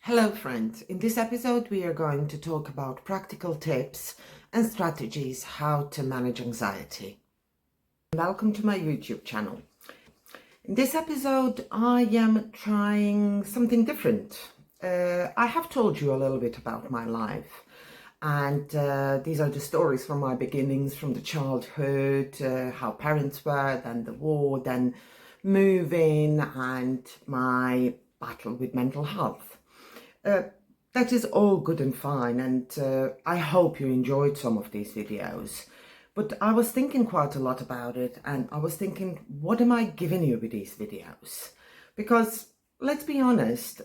Hello friends, in this episode we are going to talk about practical tips and strategies how to manage anxiety. Welcome to my YouTube channel. In this episode I am trying something different. I have told you a little bit about my life, and these are the stories from my beginnings, from the childhood, how parents were, then the war, then moving, and my battle with mental health. That is all good and fine, and I hope you enjoyed some of these videos. But I was thinking quite a lot about it, and I was thinking, what am I giving you with these videos? Because let's be honest,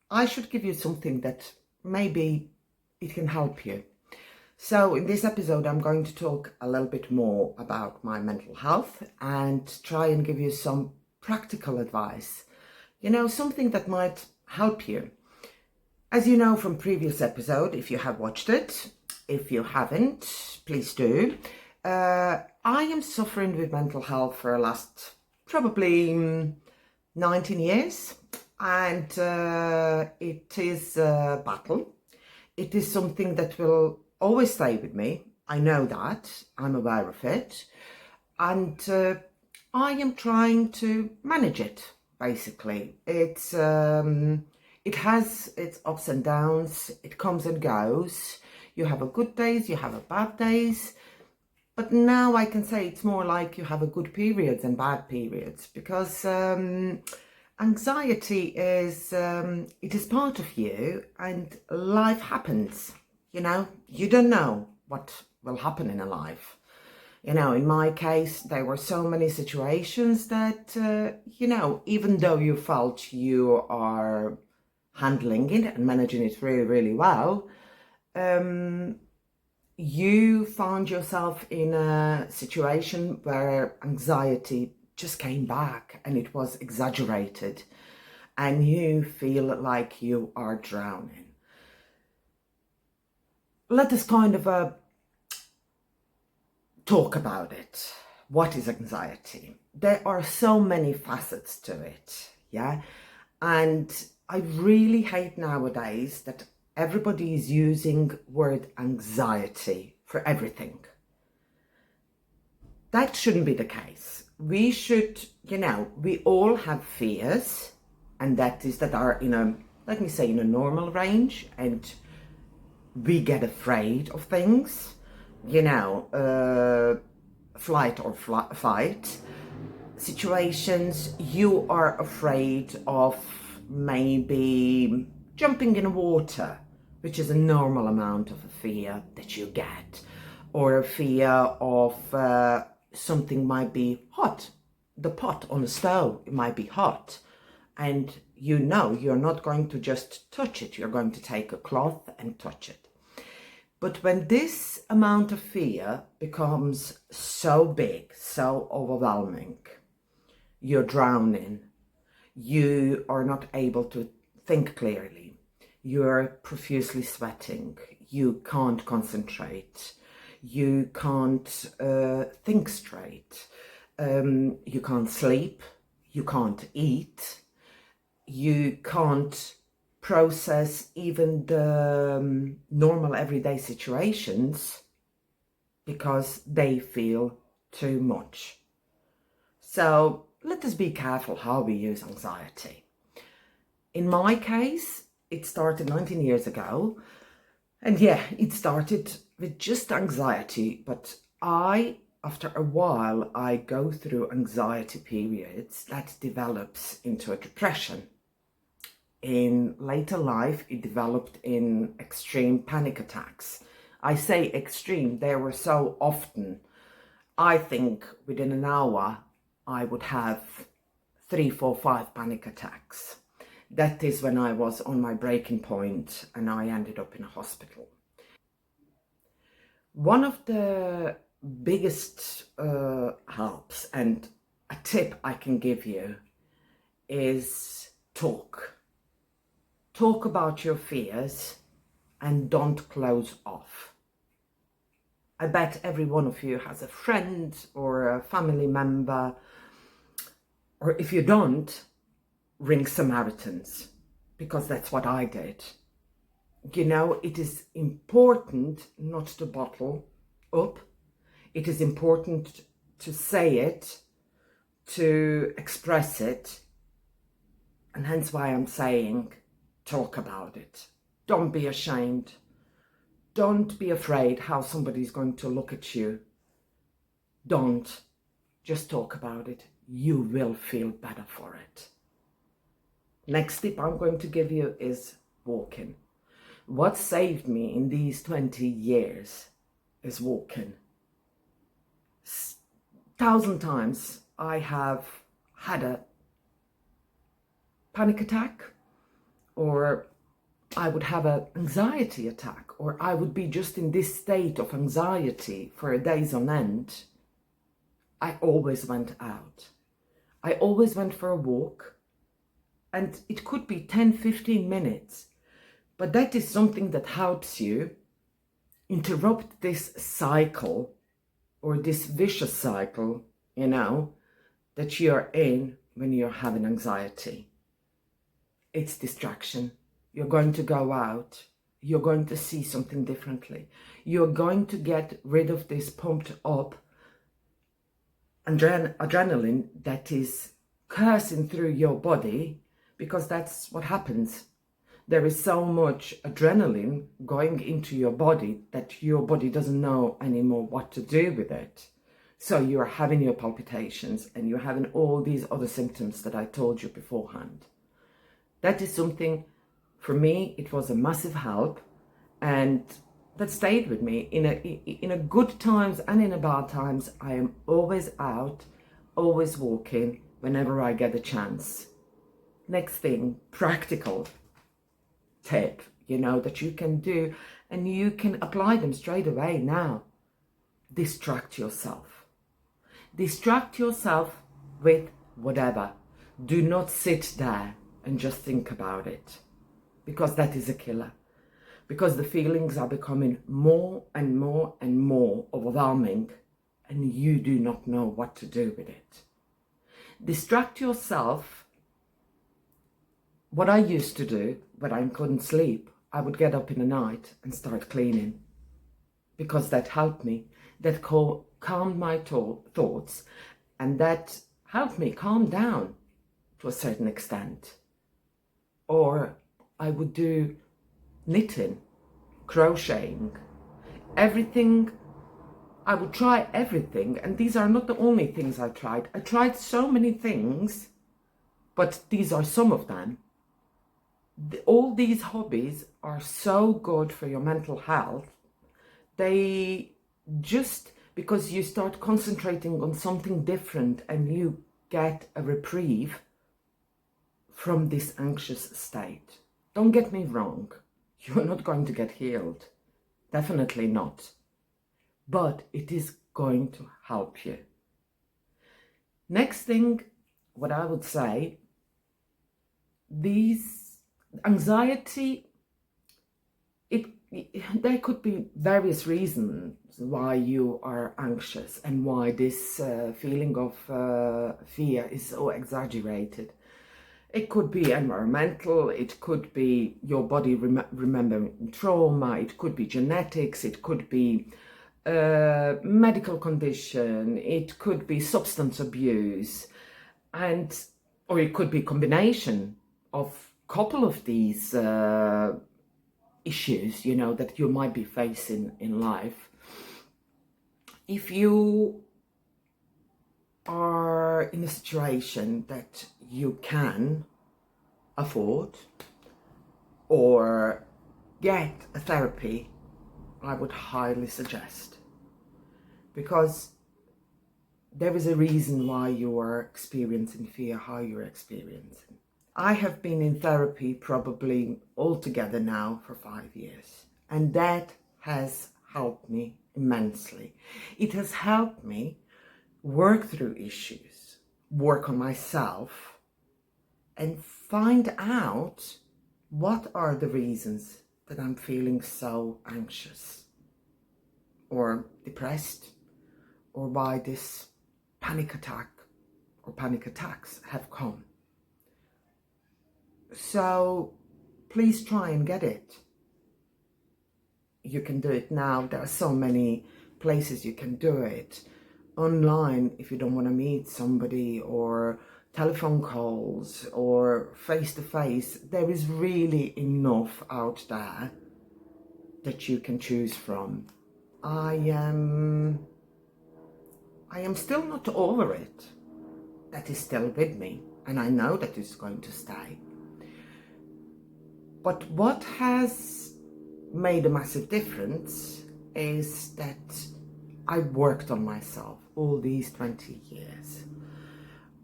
I should give you something that maybe it can help you. So in this episode, I'm going to talk a little bit more about my mental health and try and give you some practical advice. Something that might help you. As you know from previous episode, if you have watched it, if you haven't, please do. I am suffering with mental health for the last probably 19 years, and it is a battle. It is something that will always stay with me. I know that. I'm aware of it. And I am trying to manage it, basically. It has its ups and downs. It comes and goes. You have a good days, you have a bad days. But now I can say it's more like you have a good periods and bad periods, because anxiety is it is part of you, and life happens. You don't know what will happen in a life. In my case, there were so many situations that, even though you felt you are handling it and managing it really, really well, you found yourself in a situation where anxiety just came back and it was exaggerated, and you feel like you are drowning. Let us kind of talk about it. What is anxiety? There are so many facets to it, yeah? And I really hate nowadays that everybody is using word anxiety for everything. That shouldn't be the case. We should, we all have fears, and that are in a, let me say, in a normal range, and we get afraid of things, flight or fight situations. You are afraid of maybe jumping in water, which is a normal amount of a fear that you get, or a fear of something might be hot. The pot on the stove, it might be hot, and you're not going to just touch it. You're going to take a cloth and touch it. But when this amount of fear becomes so big, so overwhelming, you're drowning. You are not able to think clearly. You're profusely sweating. You can't concentrate. You can't think straight. You can't sleep. You can't eat. You can't process even the normal everyday situations because they feel too much. So let us be careful how we use anxiety. In my case, it started 19 years ago. And yeah, it started with just anxiety. But after a while, I go through anxiety periods that develops into a depression. In later life, it developed in extreme panic attacks. I say extreme, they were so often. I think within an hour, I would have 3, 4, 5 panic attacks. That is when I was on my breaking point and I ended up in a hospital. One of the biggest helps and a tip I can give you is talk. Talk about your fears and don't close off. I bet every one of you has a friend or a family member, or if you don't, ring Samaritans. because that's what I did. You know, it is important not to bottle up. It is important to say it, to express it, and hence why I'm saying talk about it. Don't be ashamed. Don't be afraid how somebody's going to look at you. Don't. Just talk about it. You will feel better for it. Next tip I'm going to give you is walking. What saved me in these 20 years is walking. 1,000 times I have had a panic attack, or I would have an anxiety attack, or I would be just in this state of anxiety for days on end. I always went out. I always went for a walk, and it could be 10-15 minutes, but that is something that helps you interrupt this cycle, or this vicious cycle, you know, that you're in when you're having anxiety. It's distraction. You're going to go out. You're going to see something differently. You're going to get rid of this pumped up adrenaline that is coursing through your body, because that's what happens. There is so much adrenaline going into your body that your body doesn't know anymore what to do with it. So you're having your palpitations and you're having all these other symptoms that I told you beforehand. That is something, for me, it was a massive help, and that stayed with me. In a good times and in a bad times, I am always out, always walking whenever I get a chance. Next thing, practical tip, you know, that you can do, and you can apply them straight away now. Distract yourself. Distract yourself with whatever. Do not sit there and just think about it, because that is a killer. Because the feelings are becoming more and more and more overwhelming, and you do not know what to do with it. Distract yourself. What I used to do when I couldn't sleep, I would get up in the night and start cleaning, because that helped me. That calmed my thoughts, and that helped me calm down to a certain extent. Or I would do knitting, crocheting, everything. I would try everything, and these are not the only things I tried. I tried so many things, but these are some of them. All these hobbies are so good for your mental health. They just, because you start concentrating on something different and you get a reprieve from this anxious state. Don't get me wrong, you're not going to get healed. Definitely not. But it is going to help you. Next thing, what I would say, these anxiety, there could be various reasons why you are anxious and why this feeling of fear is so exaggerated. It could be environmental, it could be your body remembering trauma, it could be genetics, it could be medical condition, it could be substance abuse, or it could be combination of a couple of these issues, you know, that you might be facing in life. If you are in a situation that you can afford or get a therapy, I would highly suggest, because there is a reason why you are experiencing fear, how you're experiencing. I have been in therapy probably altogether now for 5 years, and that has helped me immensely. It has helped me work through issues, work on myself, and find out what are the reasons that I'm feeling so anxious or depressed, or why this panic attack or panic attacks have come. So please try and get it. You can do it now. There are so many places you can do it. Online, if you don't want to meet somebody, or telephone calls, or face-to-face, there is really enough out there that you can choose from. I am still not over it. That is still with me, and I know that it's going to stay. But what has made a massive difference is that I worked on myself all these 20 years.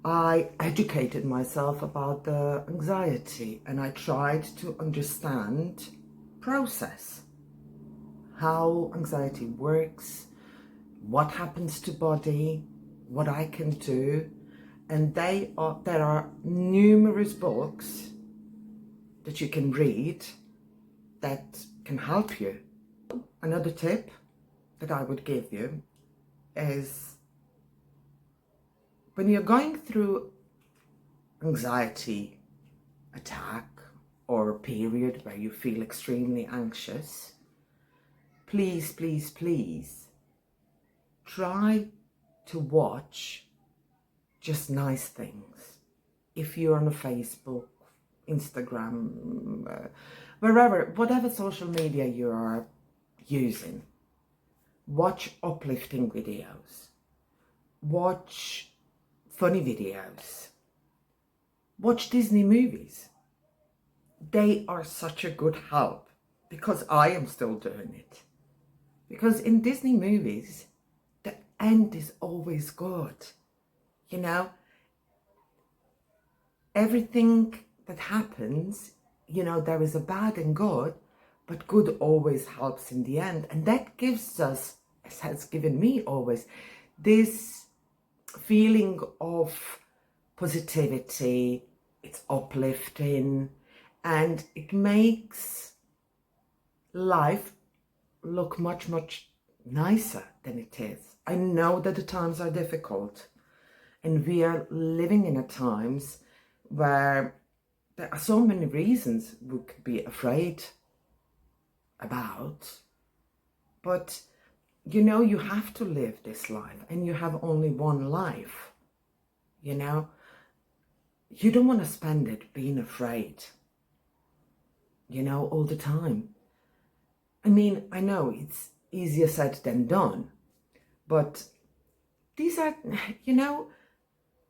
I educated myself about the anxiety, and I tried to understand, process how anxiety works, what happens to body, what I can do. And there are numerous books that you can read that can help you. Another tip that I would give you is, when you're going through anxiety attack or a period where you feel extremely anxious, please, please, please try to watch just nice things. If you're on a Facebook, Instagram, wherever, whatever social media you are using, watch uplifting videos, watch funny videos, watch Disney movies. They are such a good help, because I am still doing it. Because in Disney movies, the end is always good. You know, everything that happens, you know, there is a bad and good, but good always helps in the end. And that gives us, as has given me always, this feeling of positivity. It's uplifting, and it makes life look much, much nicer than it is. I know that the times are difficult, and we are living in a times where there are so many reasons we could be afraid about. But, you know, you have to live this life, and you have only one life. You know, you don't want to spend it being afraid, you know, all the time. I mean, I know it's easier said than done, but these are, you know,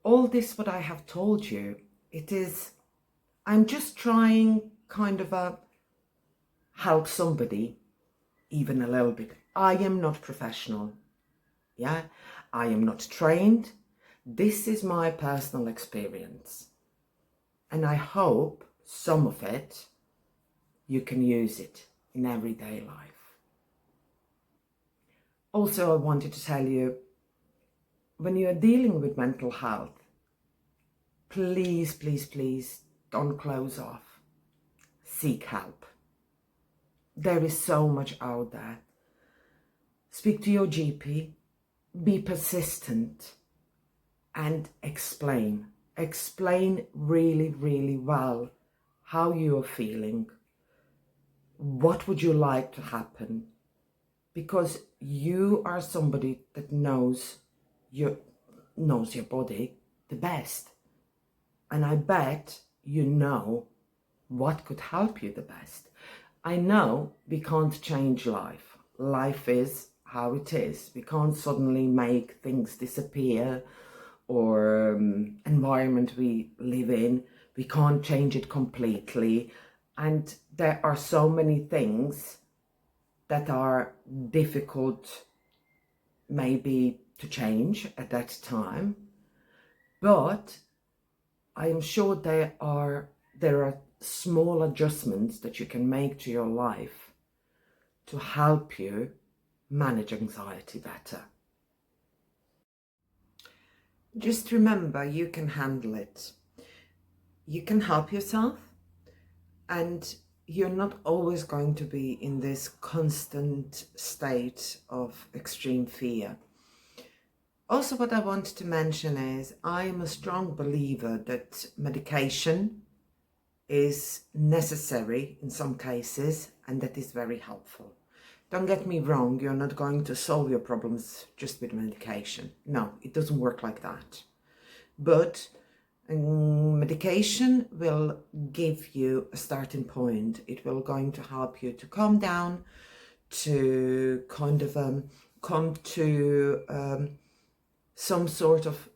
all this what I have told you, it is, I'm just trying kind of help somebody even a little bit. I am not professional, yeah, I am not trained. This is my personal experience, and I hope some of it you can use it in everyday life. Also, I wanted to tell you, when you are dealing with mental health, please, please, please don't close off. Seek help. There is so much out there. Speak to your GP, be persistent, and explain. Explain really, really well how you are feeling. What would you like to happen? Because you are somebody that knows your body the best. And I bet you know what could help you the best. I know we can't change life. Life is how it is. We can't suddenly make things disappear, or environment we live in. We can't change it completely. And there are so many things that are difficult maybe to change at that time. But I am sure there are small adjustments that you can make to your life to help you manage anxiety better. Just remember, you can handle it. You can help yourself, and you're not always going to be in this constant state of extreme fear. Also, what I want to mention is, I am a strong believer that medication is necessary in some cases, and that is very helpful. Don't get me wrong, you're not going to solve your problems just with medication. No, it doesn't work like that. But medication will give you a starting point. It will going to help you to calm down, to kind of come to some sort of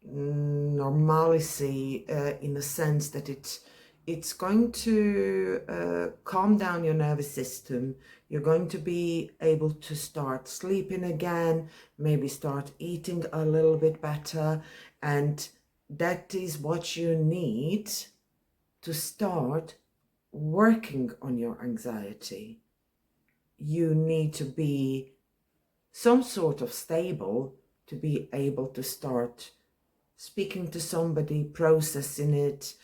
normalcy in the sense that it's going to calm down your nervous system. You're going to be able to start sleeping again, maybe start eating a little bit better, and that is what you need to start working on your anxiety. You need to be some sort of stable to be able to start speaking to somebody, processing it,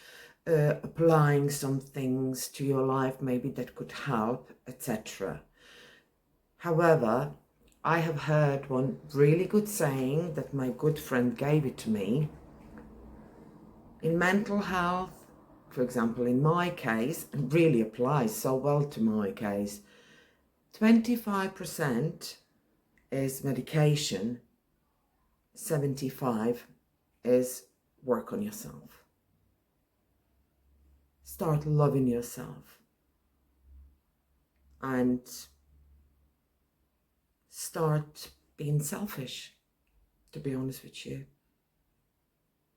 applying some things to your life maybe that could help, etc. However, I have heard one really good saying that my good friend gave it to me. In mental health, for example, in my case, and really applies so well to my case, 25% is medication, 75% is work on yourself. Start loving yourself and start being selfish, to be honest with you.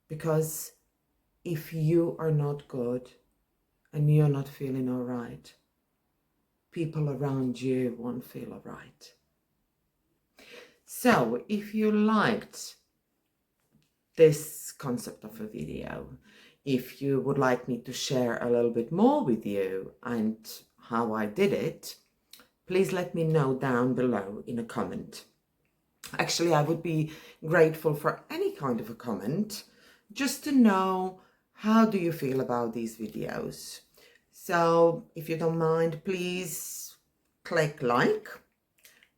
Because if you are not good and you're not feeling all right, people around you won't feel all right. So if you liked this concept of a video, if you would like me to share a little bit more with you and how I did it, please let me know down below in a comment. Actually, I would be grateful for any kind of a comment, just to know how do you feel about these videos. So if you don't mind, please click like,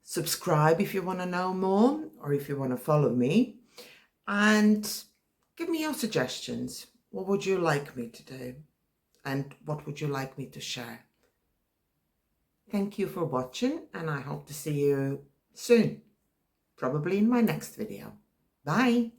subscribe if you want to know more, or if you want to follow me, and give me your suggestions. What would you like me to do? And what would you like me to share? Thank you for watching, and I hope to see you soon, probably in my next video. Bye!